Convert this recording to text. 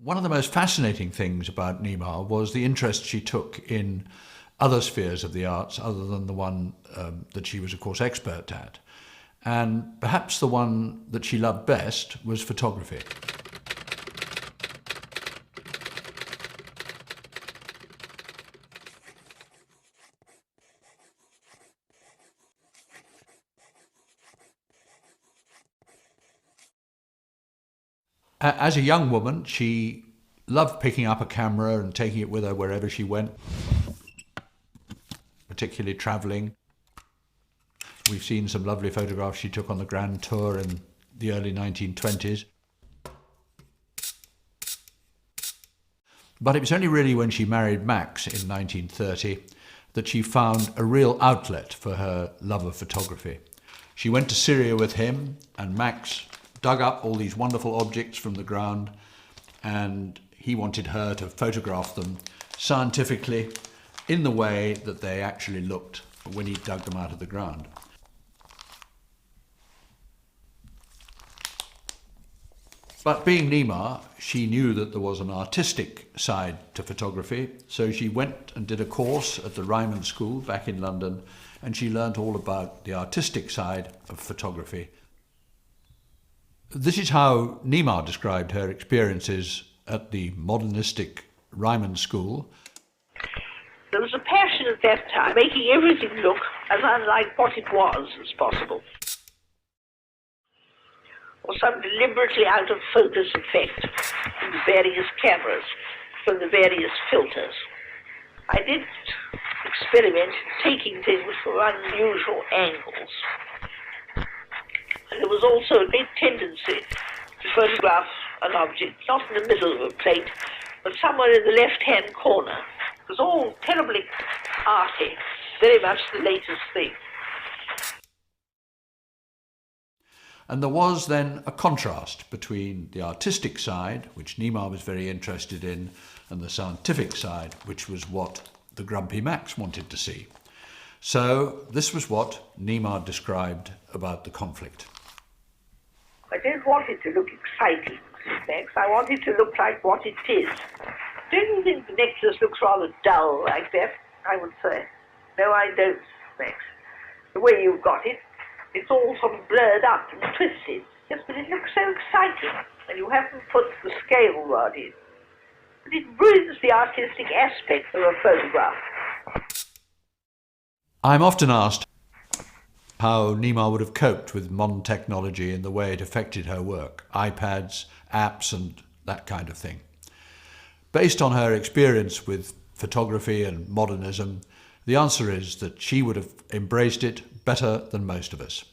One of the most fascinating things about Nima was the interest she took in other spheres of the arts other than the one that she was, of course, expert at. And perhaps the one that she loved best was photography. As a young woman, she loved picking up a camera and taking it with her wherever she went, particularly travelling. We've seen some lovely photographs she took on the Grand Tour in the early 1920s. But it was only really when she married Max in 1930 that she found a real outlet for her love of photography. She went to Syria with him, and Max dug up all these wonderful objects from the ground, and he wanted her to photograph them scientifically in the way that they actually looked when he dug them out of the ground. But being Nima, she knew that there was an artistic side to photography, so she went and did a course at the Ryman School back in London, and she learnt all about the artistic side of photography. This is how Nima described her experiences at the modernistic Ryman School. There was a passion at that time, making everything look as unlike what it was as possible, or some deliberately out of focus effect in the various cameras from the various filters. I did experiment taking things from unusual angles. And there was also a great tendency to photograph an object, not in the middle of a plate, but somewhere in the left-hand corner. It was all terribly arty, very much the latest thing. And there was then a contrast between the artistic side, which Nima was very interested in, and the scientific side, which was what the grumpy Max wanted to see. So this was what Nima described about the conflict. I didn't want it to look exciting, Max. I want it to look like what it is. Don't you think the necklace looks rather dull like that? I would say. No, I don't, Max. The way you've got it, it's all sort of blurred up and twisted. Yes, but it looks so exciting, and you haven't put the scale rod in. But it ruins the artistic aspect of a photograph. I'm often asked how Nima would have coped with modern technology and the way it affected her work, iPads, apps, and that kind of thing. Based on her experience with photography and modernism, the answer is that she would have embraced it better than most of us.